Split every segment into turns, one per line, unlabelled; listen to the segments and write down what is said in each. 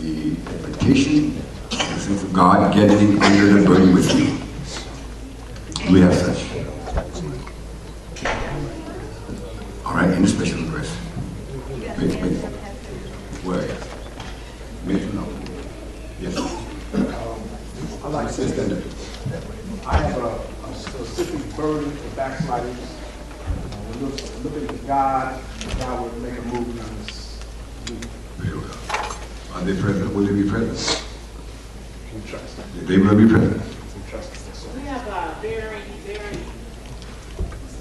the expectation, the sense of God getting under the burden with you. We have such. All right, any special request? Wait. Where? Wait, no. Yes.
I'd like to say that I have a specific burden for backsliders. We're looking to God, and God will make a move on this.
Very well. Are they present? Will they be present?
We trust.
They will be present.
We trust.
We have a very, very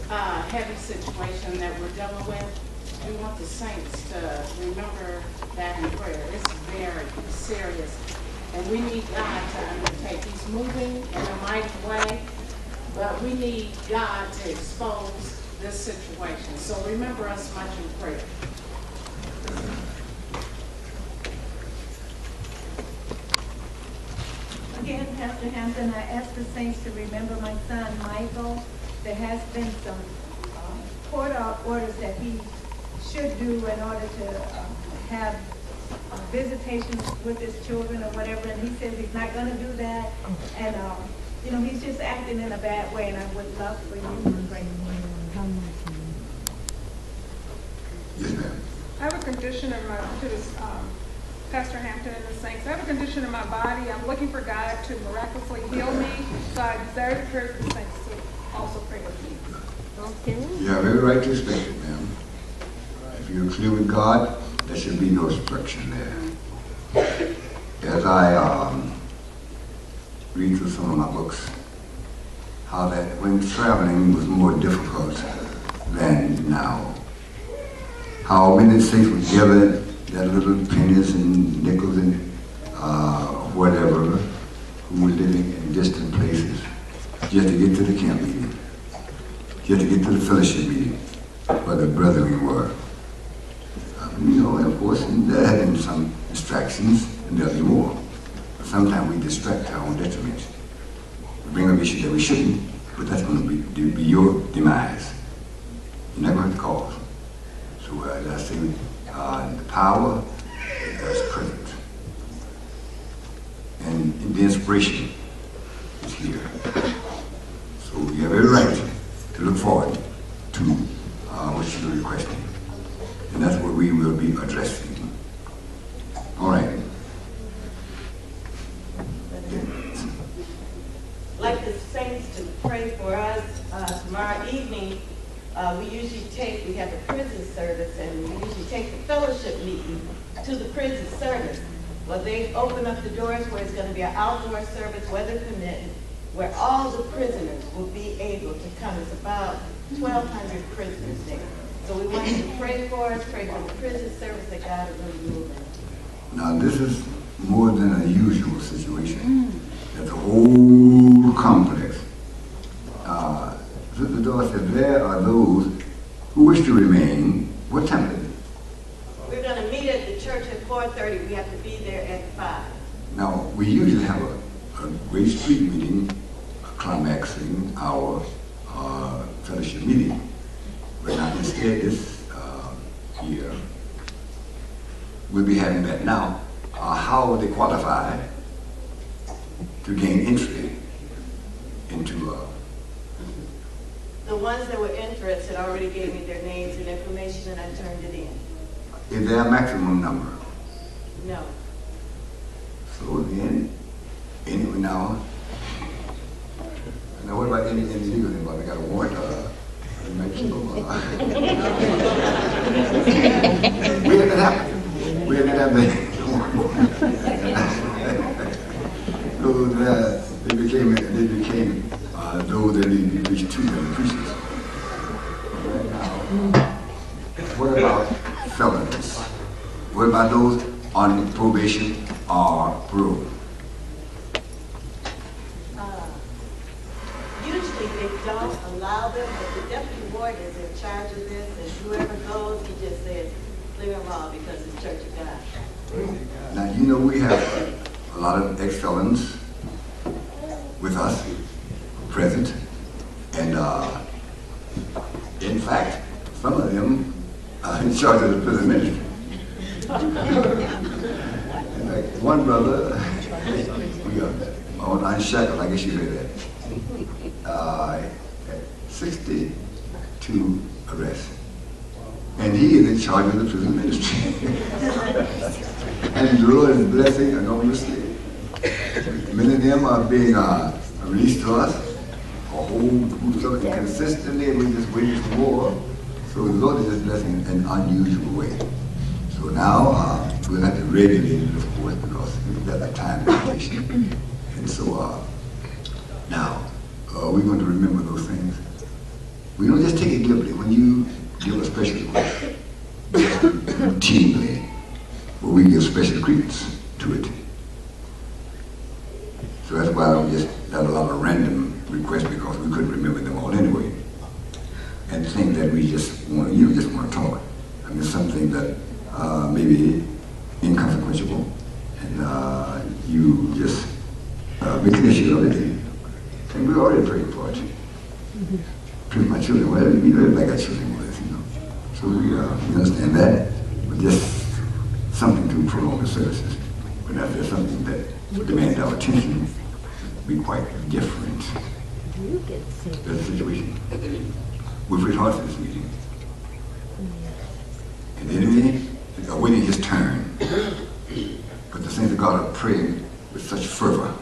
heavy situation that we're dealing with. We want the saints to remember that in prayer. It's very serious. And we need God to undertake. He's moving in a mighty way, but we need God to expose this situation. So remember us much in prayer.
Again, Pastor Hampton, I ask the saints to remember my son, Michael. There has been some court orders that he should do in order to have visitations with his children or whatever, and he says he's not going to do that. And, he's just acting in a bad way, and I would love for you to pray for him.
Yes, ma'am.
I have a condition in my, to this, Pastor Hampton and the saints. I have a condition in my body. I'm looking for God to miraculously heal me. So I desire to pray for the saints to also pray with me.
You have every right to expect it, ma'am. If you're clear with God, there should be no obstruction there. As I read through some of my books, how that when traveling was more difficult than now, how many saints would gather their little pennies and nickels and whatever, who were living in distant places, just to get to the camp meeting, just to get to the fellowship meeting where the brethren were. And of course, there have been some distractions, and there'll be more. But sometimes we distract our own detriment. We bring up issues that we shouldn't, but that's going to be your demise. You're not going to cause. So as I say, the power is present. And the inspiration is here. So you have every right to look forward to what you're requesting. And that's what we will be addressing. All right.
Like the saints to pray for us tomorrow evening. We have a prison service, and we usually take the fellowship meeting to the prison service. Well, they open up the doors where it's going to be an outdoor service, weather permitting, where all the prisoners will be able to come. It's about 1,200 prisoners there. So we want you to pray for us, pray for the prison service that God is going to move in.
Now this is more than a usual situation. That the whole complex. The door said there are those who wish to remain. What time is it?
We're going to meet at the church at 4:30. We have to be there at 5.
Now we usually have a great street meeting, climaxing our fellowship meeting. But now instead this year, we'll be having that now. How will they qualify to gain entry into
The ones that were interested already gave me their names and information, and I turned it in.
Is there a maximum number?
No.
So then, anyway, now what about any illegal involved? They got a warrant in Mexico? Where did that happen? Where did that happen? So they became those that need to be preached to them, preachers. What about felons? What about those on probation or parole?
Usually they don't allow them, but the deputy warden is in charge of this, and whoever goes, he just says, clear them all because it's Church of God.
Now, we have a lot of ex-felons with us, present, and in fact, some of them are in charge of the prison ministry. In fact, one brother, my own unshackled, I guess you heard that. 62 arrests. And he is in charge of the prison ministry. And the Lord is blessing enormously. Many of them are being released to us. A whole group of them consistently, we just waiting for more. So the Lord is just blessing in an unusual way. So now we'll have to regulate it, of course, because we've got that time limitation. And so now we're going to remember those things. We don't just take it glibly. When you give a special request, routinely, well, we give special credence to it. So that's why I don't just let a lot of random requests, because we couldn't remember them all anyway. And things that we just want, just want to talk. I mean, something that may be inconsequential, and you just make an issue of it. And we already prayed for it. Pray for my children. Well, everybody got children with us, So we understand that, but just something to prolong the services. But if there's something that demands our attention, be quite different. There's a situation. We've rehearsed this meeting. And the enemy is awaiting his turn. But the saints of God are praying with such fervor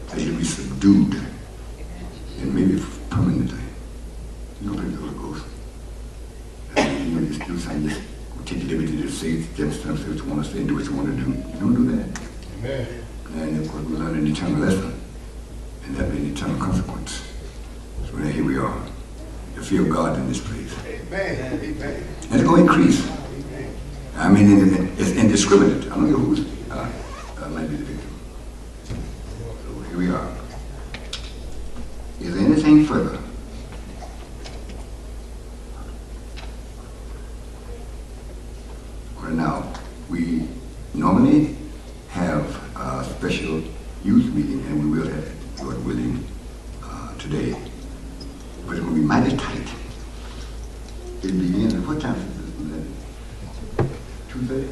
that he'll be subdued, and maybe permanently. Pray the Holy Ghost. Just do something, just take your liberty to say what you want to say and do what you want to do. You don't do that. Amen. And of course we learn an eternal lesson, and that means eternal consequence. So now here we are. The fear of God in this place. Amen. Amen. And it's going to increase. Amen. I mean, it's indiscriminate. I don't know who's might be the victim. So here we are. Is there anything further? Now, we normally have a special youth meeting, and we will have it, Lord willing, today. But it's going to be mighty tight. It begins at what time is this? 2:30?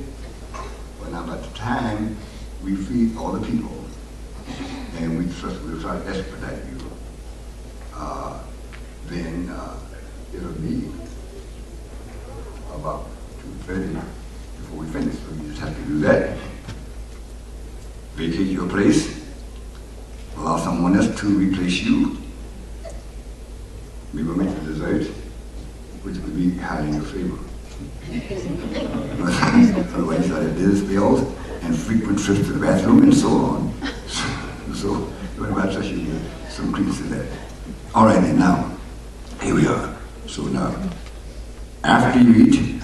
Well, now, by the time we feed all the people, and we'll try to expedite you, then it'll be about 2:30. Before we finish, so you just have to do that. Vacate your place. Allow someone else to replace you. We will make the dessert, which will be highly in your favor. Otherwise, you start dinner spells and frequent trips to the bathroom and so on. So, I trust you give some credence to that. All right, then now, here we are. So now, after you eat,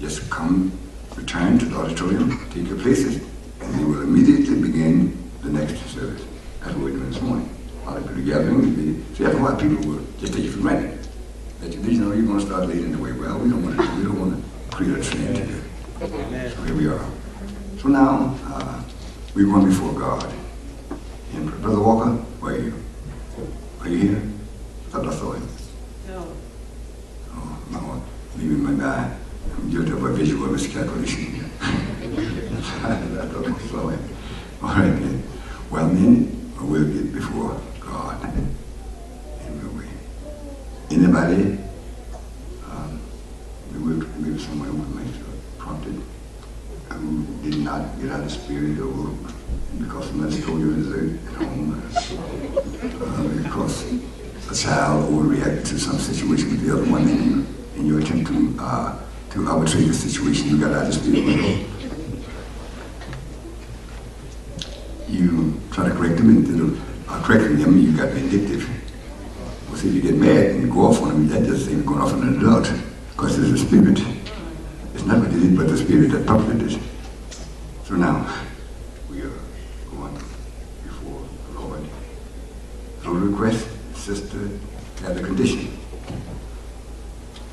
just come, return to the auditorium, take your places, and we will immediately begin the next service. That's what we're doing this morning. A lot of people gathering. See, after a while, people will just take you for granted. That you're going to start late anyway. Well, we don't want to create a trend here. So here we are. So now, we're going before God. And Brother Walker, where are you? Are you here? I thought I saw him.
No.
Oh, no, maybe my guy. I'm guilty of a visual miscalculation. I thought I saw him. All right, then. Well, then, we'll get before God. And we'll wait. Anybody? Maybe someone who might have prompted, who did not get out of spirit, or because somebody stole your dessert at home, because a child overreacted to some situation with the other one, and in your attempt to arbitrate the situation, you got out of spirit. You try to correct them, instead of correcting them, you got vindictive. Well, see, if you get mad and go off on them, that just ain't going off on an adult, because it's a spirit. It's not what it is, but the spirit that prompted it. So now, we are going before the Lord. So request, sister, had a condition.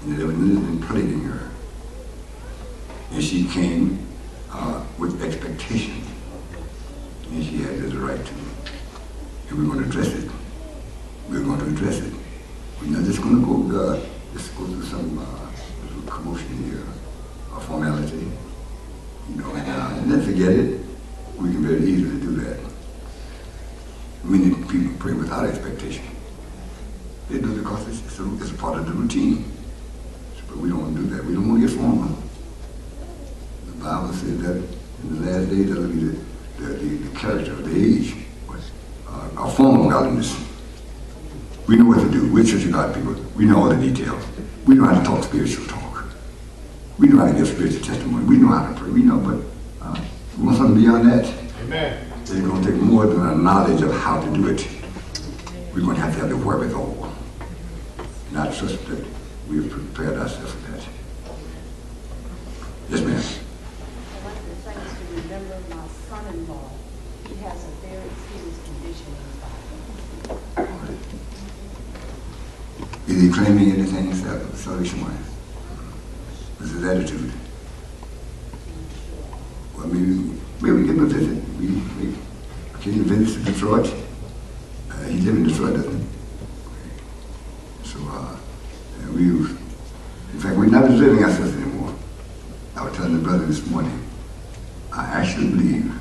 And there was nothing plaguing her. And she came with expectation. And she had the right to. And we're going to address it. We're going to address it. We're not just going to go just go through some little commotion here, a formality, and then forget it. said that in the last days that'll be the character of the age, a form of godliness. We know what to do. We're Church of God people. We know all the details. We know how to talk spiritual talk. We know how to give spiritual testimony. We know how to pray. We know, but we want something beyond that.
Amen.
It's going to take more than a knowledge of how to do it. We're going to have the wherewithal. And I trust that we've prepared ourselves for that. Yes, ma'am.
I'd like the saints to remember my son-in-law. He has a very serious condition in his body.
Is he claiming anything salvation-wise? What's his attitude? Well, maybe we give him a visit. We occasionally visit to Detroit. He lives in Detroit, doesn't he? So, in fact, we're not observing ourselves anymore. I was telling the brother this morning, I actually believe,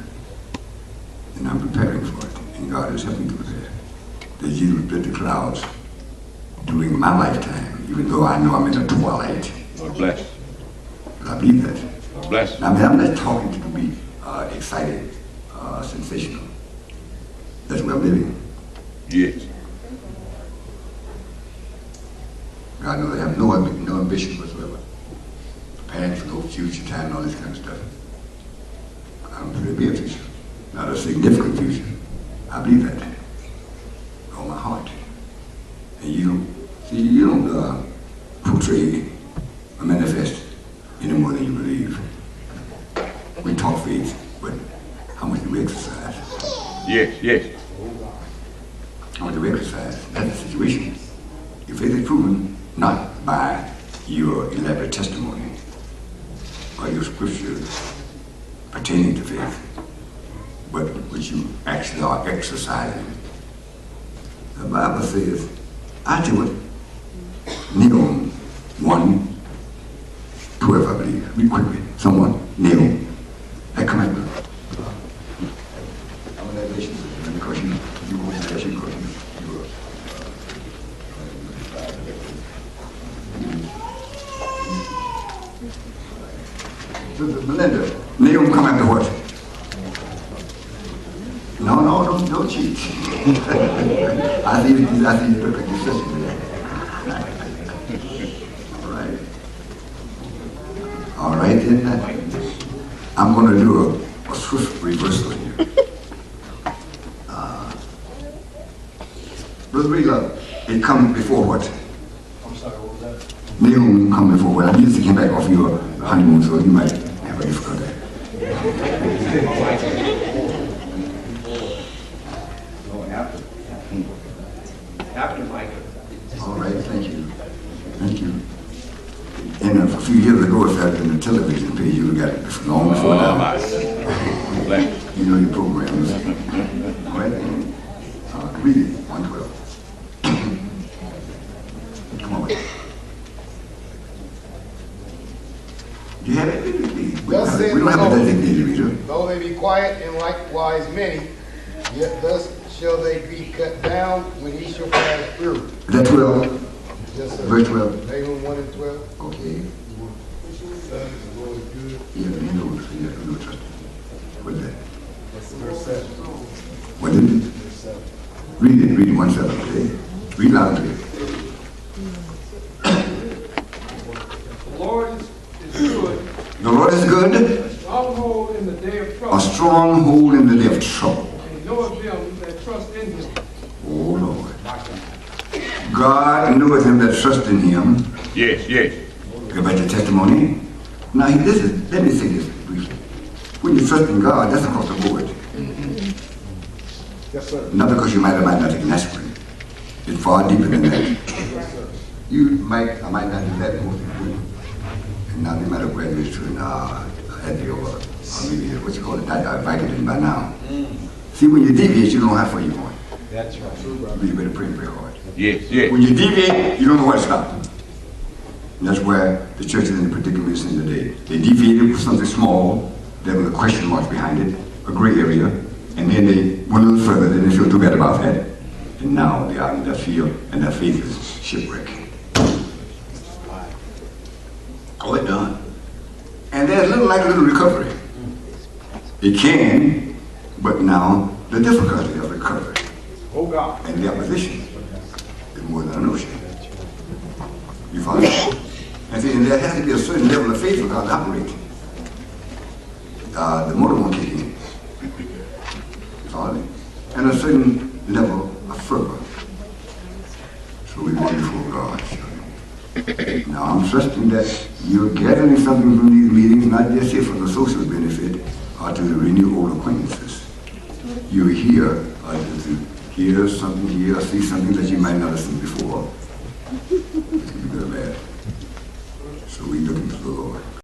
and I'm preparing for it, and God is helping me to prepare, that Jesus split the clouds during my lifetime, even though I know I'm in the twilight.
Lord bless.
But I believe that.
Lord bless.
I mean, I'm not talking to be excited, sensational. That's where I'm living.
Yes.
God knows I have no ambition whatsoever. Preparing for no future time and all this kind of stuff. I don't think there'll be a future. Not a significant future. I believe that. With all my heart. And you don't portray or manifest any more than you believe. We talk faith, but how much do we exercise?
Yes, yes.
How much do we exercise? That's the situation. Your faith is proven not by your elaborate testimony or your scripture pertaining to faith, but what you actually are exercising. The Bible says, I do it. Kneel 1:12, I believe. Read quickly. Someone, kneel. Hey, come on. I'm an elevation because you were in elevation because you were. Melinda, kneel, come after what? No, don't cheat. I see you look like you're sitting there. All right, then I'm going to do a swift reversal here. Brother Lee, it comes before what?
I'm sorry, what was that?
Kneel come before what? You just came back off your honeymoon, so you might have a difficulty.
After Michael.
All right, thank you. Thank you. And a few years ago, if that was in the television page, you would have got it long before now.
Bless.
You know your programs. All right, read it, 112. Come on with it. Do you have it? We don't have a designated reader.
Though they be quiet and likewise many, yet thus shall they be cut down when he shall pass through.
Is that 12?
Yes, sir.
Verse 12.
Nahum 1 and 12.
Okay.
Son, the Lord is good.
Yeah, he knows. He has to know trust. What's that?
That's verse 7.
What is it?
Verse 7.
Read it. Read it 1:7, okay? Read loudly.
The Lord is good.
The Lord is good,
A stronghold in the day of
a
trouble.
stronghold in the day of trouble.
And he knoweth them that trust in him.
Oh, Lord. God knoweth him that trust in him.
Yes, yes.
Go back to testimony. Now, let me say this briefly. When you trust in God, that's across the board.
Yes, sir.
Not because you might not take an aspirin. It's far deeper than that. I might not do that most people. And now they might have graduated to an Advil or maybe what you call it, Vicodin by now. See, when you deviate, you don't know how far you're going.
That's right.
You better pray very hard.
Yes, yes.
When you deviate, you don't know where to stop. And that's where the church is in the predicament it's in today. They deviated for something small, there was a question mark behind it, a gray area, and then they went a little further, then they feel too bad about that. And now they are in that field, and their faith is shipwreck. Oh, it done. And there's little recovery. It can, but now the difficulty of recovery
Oh, God.
and the opposition is more than a notion. You follow me? And see, and there has to be a certain level of faith for God to operate. The motor won't kick in. You follow me? And a certain level of fervor. So we go before God. Now I'm trusting that you're gathering something from these meetings, not just here for the social benefit or to renew old acquaintances. You're here to hear something here or see something that you might not have seen before. It's good or bad. So we looking to the Lord.